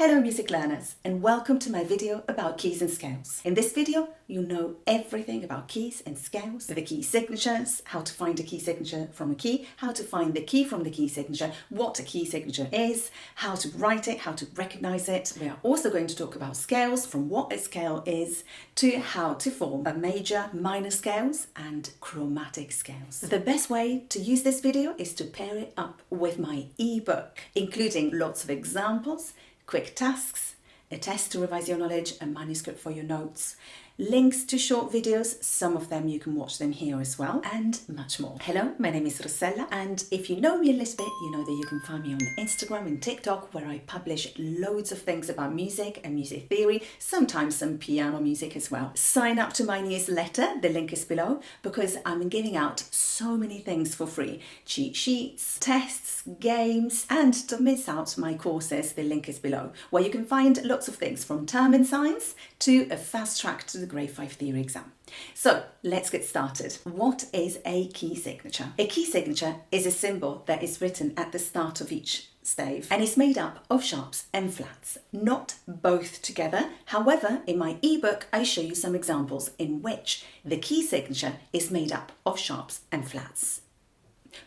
Hello music learners, and welcome to my video about keys and scales. In this video, you'll know everything about keys and scales, the key signatures, how to find a key signature from a key, how to find the key from the key signature, what a key signature is, how to write it, how to recognize it. We are also going to talk about scales, from what a scale is to how to form a major, minor scales and chromatic scales. The best way to use this video is to pair it up with my ebook, including lots of examples, quick tasks, a test to revise your knowledge, a manuscript for your notes, links to short videos, some of them you can watch them here as well, and much more. Hello, my name is Rossella, and if you know me a little bit, you know that you can find me on Instagram and TikTok, where I publish loads of things about music and music theory, sometimes some piano music as well. Sign up to my newsletter, the link is below, because I'm giving out so many things for free. Cheat sheets, tests, games, and to miss out my courses, the link is below, where you can find lots of things from term and science to a fast track to the grade 5 theory exam. So let's get started. What is a key signature? A key signature is a symbol that is written at the start of each stave and is made up of sharps and flats, not both together. However, in my ebook, I show you some examples in which the key signature is made up of sharps and flats.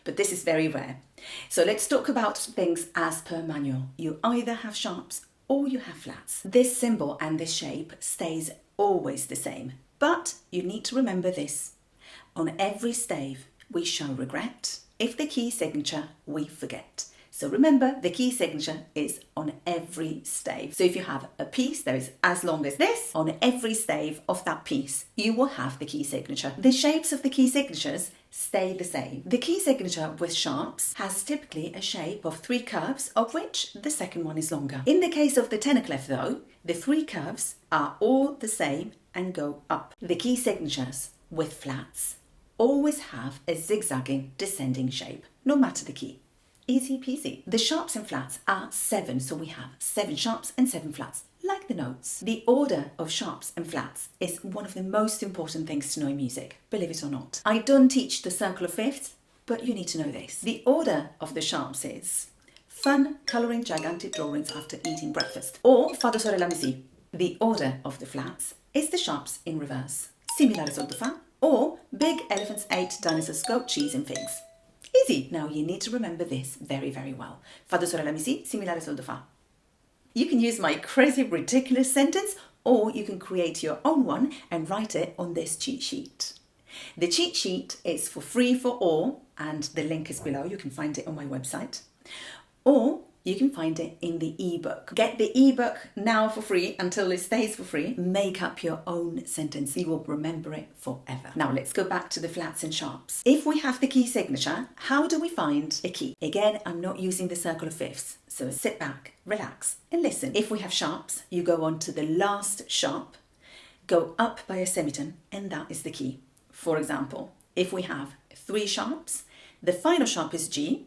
But this is very rare. So let's talk about things as per manual. You either have sharps or you have flats. This symbol and this shape stays always the same, but you need to remember this. On every stave, we show regret. If the key signature, we forget. So remember, the key signature is on every stave. So if you have a piece that is as long as this, on every stave of that piece, you will have the key signature. The shapes of the key signatures stay the same. The key signature with sharps has typically a shape of 3 curves, of which the second one is longer. In the case of the tenor clef though, the 3 curves are all the same and go up. The key signatures with flats always have a zigzagging descending shape, no matter the key. Easy peasy. The sharps and flats are 7, so we have 7 sharps and 7 flats, like the notes. The order of sharps and flats is one of the most important things to know in music, believe it or not. I don't teach the circle of fifths, but you need to know this. The order of the sharps is fun colouring gigantic drawings after eating breakfast, or fa do sole la mi si. The order of the flats is the sharps in reverse, similar sol do fa, or big elephants ate dinosaurs, goat, cheese and figs. Easy. Now you need to remember this very, very well. Fa do sole la mi si, similare sol do fa. You can use my crazy, ridiculous sentence, or you can create your own one and write it on this cheat sheet. The cheat sheet is for free for all, and the link is below. You can find it on my website, or you can find it in the ebook. Get the ebook now for free until it stays for free. Make up your own sentence. You will remember it forever. Now let's go back to the flats and sharps. If we have the key signature, how do we find a key? Again, I'm not using the circle of fifths, so sit back, relax and listen. If we have sharps, you go on to the last sharp, go up by a semitone, and that is the key. For example, if we have 3 sharps, the final sharp is G,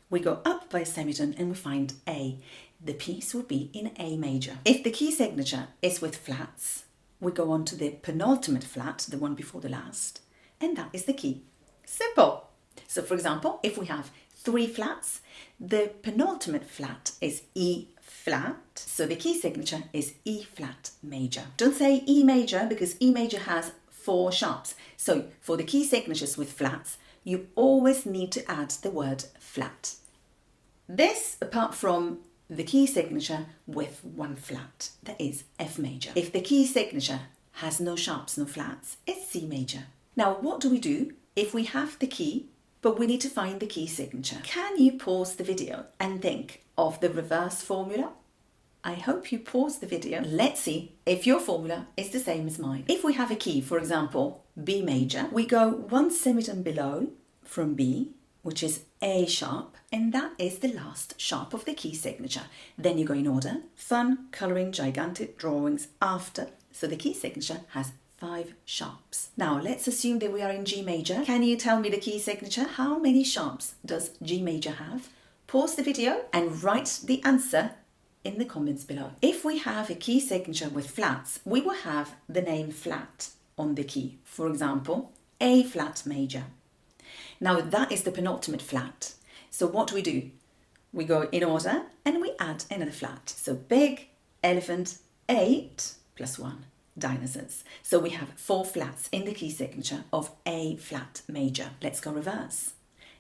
we go up by a semitone and we find A. The piece would be in A major. If the key signature is with flats, we go on to the penultimate flat, the one before the last, and that is the key. Simple. So for example, if we have 3 flats, the penultimate flat is E flat, so the key signature is E flat major. Don't say E major, because E major has 4 sharps. So for the key signatures with flats, you always need to add the word flat. This, apart from the key signature with 1 flat, that is F major. If the key signature has no sharps, no flats, it's C major. Now, what do we do if we have the key, but we need to find the key signature? Can you pause the video and think of the reverse formula? I hope you pause the video. Let's see if your formula is the same as mine. If we have a key, for example, B major, we go 1 semitone below from B, which is A sharp, and that is the last sharp of the key signature. Then you go in order, fun colouring gigantic drawings after, so the key signature has 5 sharps. Now let's assume that we are in G major. Can you tell me the key signature? How many sharps does G major have? Pause the video and write the answer in the comments below. If we have a key signature with flats, we will have the name flat on the key. For example, A flat major. Now that is the penultimate flat. So what do? We go in order and we add another flat. So big elephant, 8 plus 1, dinosaurs. So we have 4 flats in the key signature of A flat major. Let's go reverse.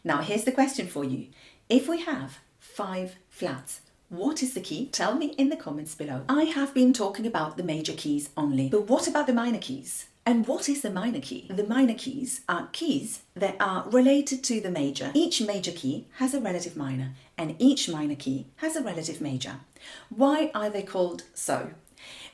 Now here's the question for you. If we have 5 flats, what is the key? Tell me in the comments below. I have been talking about the major keys only, but what about the minor keys? And what is the minor key? The minor keys are keys that are related to the major. Each major key has a relative minor, and each minor key has a relative major. Why are they called so?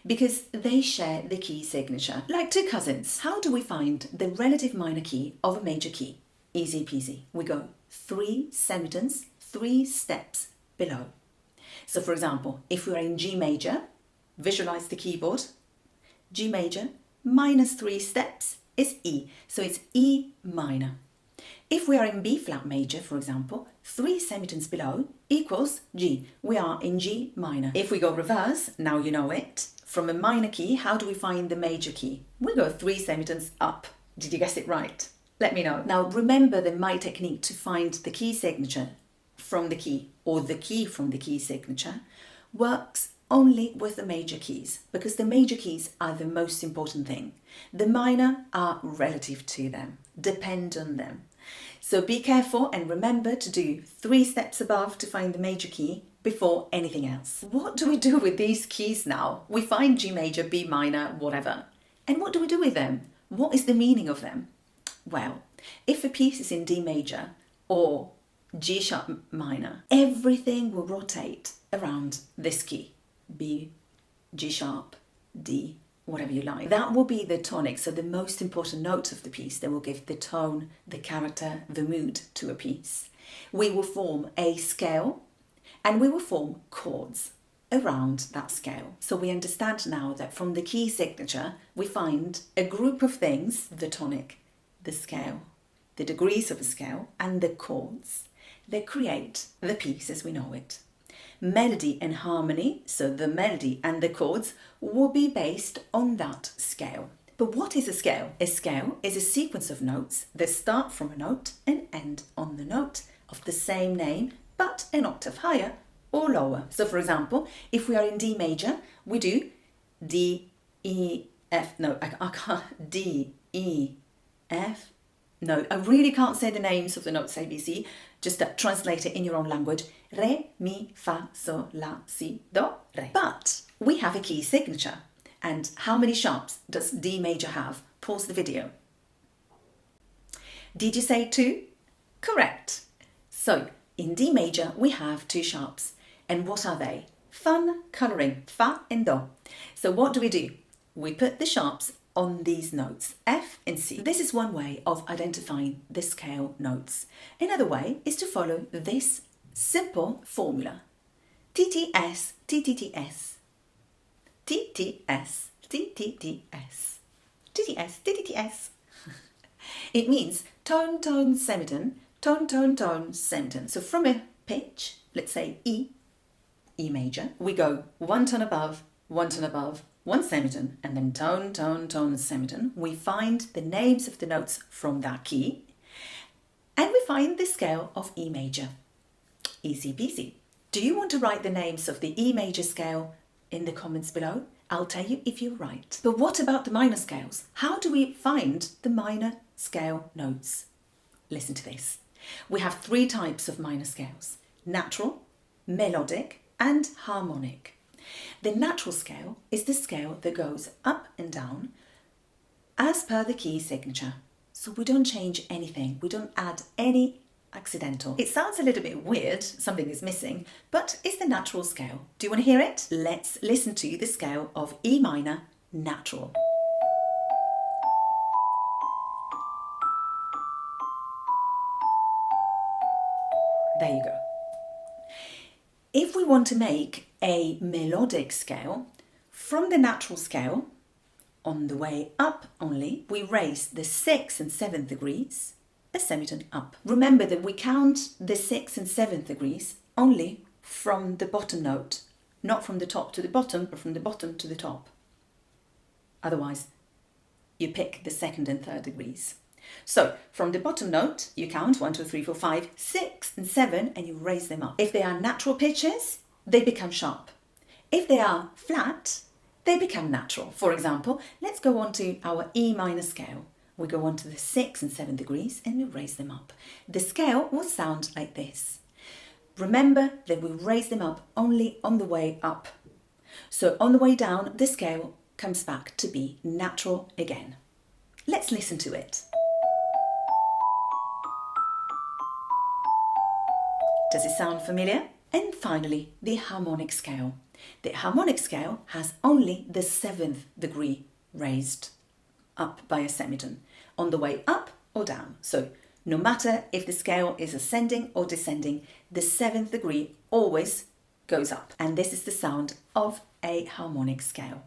Because they share the key signature, like 2 cousins. How do we find the relative minor key of a major key? Easy peasy. We go 3 semitones, 3 steps below. So for example, if we're in G major, visualize the keyboard. G major minus 3 steps is E, so it's E minor. If we are in B flat major, for example, 3 semitones below equals G. We are in G minor. If we go reverse, now you know it. From a minor key, how do we find the major key? We go 3 semitones up. Did you guess it right? Let me know. Now remember the my technique to find the key signature from the key, or the key from the key signature, works only with the major keys, because the major keys are the most important thing. The minor are relative to them, depend on them. So be careful and remember to do 3 steps above to find the major key before anything else. What do we do with these keys now? We find G major, B minor, whatever. And what do we do with them? What is the meaning of them? Well, if a piece is in D major or G sharp minor, everything will rotate around this key. B, G sharp, D, whatever you like. That will be the tonic, so the most important notes of the piece that will give the tone, the character, the mood to a piece. We will form a scale and we will form chords around that scale. So we understand now that from the key signature, we find a group of things, the tonic, the scale, the degrees of a scale, and the chords that create the piece as we know it. Melody and harmony, so the melody and the chords, will be based on that scale. But what is a scale? A scale is a sequence of notes that start from a note and end on the note of the same name, but an octave higher or lower. So for example, if we are in D major, we do D, E, F, no, I can't, D, E, F, no, I really can't say the names of the notes ABC, just translate it in your own language. Re, mi, fa, sol, la, si, do, re. But we have a key signature. And how many sharps does D major have? Pause the video. Did you say 2? Correct. So in D major, we have 2 sharps. And what are they? Fun colouring, fa and do. So what do? We put the sharps on these notes, F and C. This is one way of identifying the scale notes. Another way is to follow this simple formula. TTS, TTTS, TTS, TTTS, TTS, TTTS. It means tone, tone, semitone, tone, tone, tone, semitone. So from a pitch, let's say E, E major, we go 1 tone above, 1 tone above, 1 semitone, and then tone, tone, tone, semitone. We find the names of the notes from that key, and we find the scale of E major. Easy peasy. Do you want to write the names of the E major scale in the comments below? I'll tell you if you're right. But what about the minor scales? How do we find the minor scale notes? Listen to this. We have 3 types of minor scales: natural, melodic, and harmonic. The natural scale is the scale that goes up and down as per the key signature. So we don't change anything, we don't add any accidental. It sounds a little bit weird, something is missing, but it's the natural scale. Do you want to hear it? Let's listen to the scale of E minor natural. There you go. If we want to make a melodic scale, from the natural scale, on the way up only, we raise the 6th and 7th degrees a semitone up. Remember that we count the 6th and 7th degrees only from the bottom note, not from the top to the bottom, but from the bottom to the top. Otherwise, you pick the 2nd and 3rd degrees. So from the bottom note, you count 1, 2, 3, 4, 5, 6 and 7, and you raise them up. If they are natural pitches, they become sharp. If they are flat, they become natural. For example, let's go on to our E minor scale. We go on to the 6th and 7th degrees and we raise them up. The scale will sound like this. Remember that we raise them up only on the way up. So on the way down, the scale comes back to be natural again. Let's listen to it. Does it sound familiar? And finally, the harmonic scale. The harmonic scale has only the 7th degree raised up by a semitone on the way up or down. So no matter if the scale is ascending or descending, the 7th degree always goes up. And this is the sound of a harmonic scale.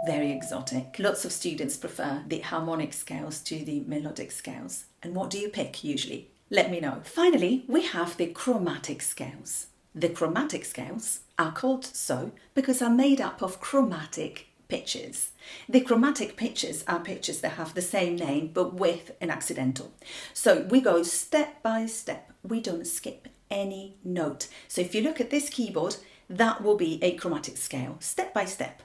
Very exotic. Lots of students prefer the harmonic scales to the melodic scales. And what do you pick usually? Let me know. Finally, we have the chromatic scales. The chromatic scales are called so because are made up of chromatic pitches. The chromatic pitches are pitches that have the same name but with an accidental. So we go step by step. We don't skip any note. So if you look at this keyboard, that will be a chromatic scale, step by step.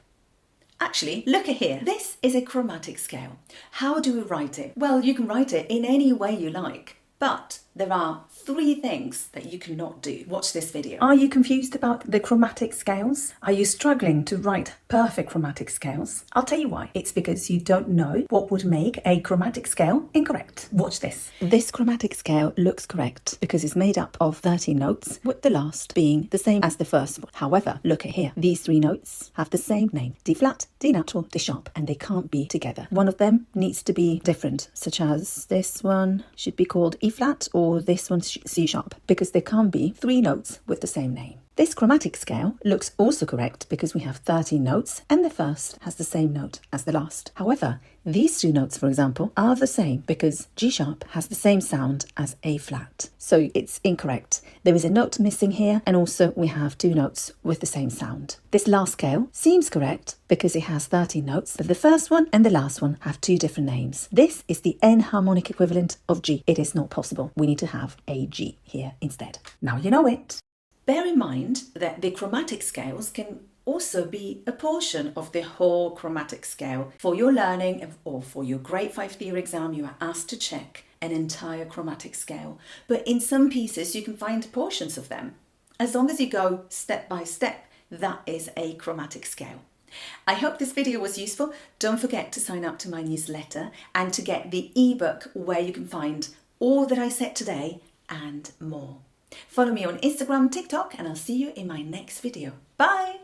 Actually, look at here. This is a chromatic scale. How do we write it? Well, you can write it in any way you like, but there are 3 things that you cannot do. Watch this video. Are you confused about the chromatic scales? Are you struggling to write perfect chromatic scales? I'll tell you why. It's because you don't know what would make a chromatic scale incorrect. Watch this. This chromatic scale looks correct because it's made up of 30 notes, with the last being the same as the first one. However, look at here. These 3 notes have the same name: D flat, D natural, D sharp, and they can't be together. One of them needs to be different, such as this one should be called E flat or this one's C sharp, because there can't be 3 notes with the same name. This chromatic scale looks also correct because we have 30 notes and the first has the same note as the last. However, these 2 notes, for example, are the same because G sharp has the same sound as A flat. So it's incorrect. There is a note missing here, and also we have 2 notes with the same sound. This last scale seems correct because it has 30 notes, but the first one and the last one have 2 different names. This is the N harmonic equivalent of G. It is not possible. We need to have a G here instead. Now you know it. Bear in mind that the chromatic scales can also be a portion of the whole chromatic scale. For your learning or for your grade 5 theory exam, you are asked to check an entire chromatic scale. But in some pieces, you can find portions of them. As long as you go step by step, that is a chromatic scale. I hope this video was useful. Don't forget to sign up to my newsletter and to get the ebook where you can find all that I said today and more. Follow me on Instagram, TikTok, and I'll see you in my next video. Bye!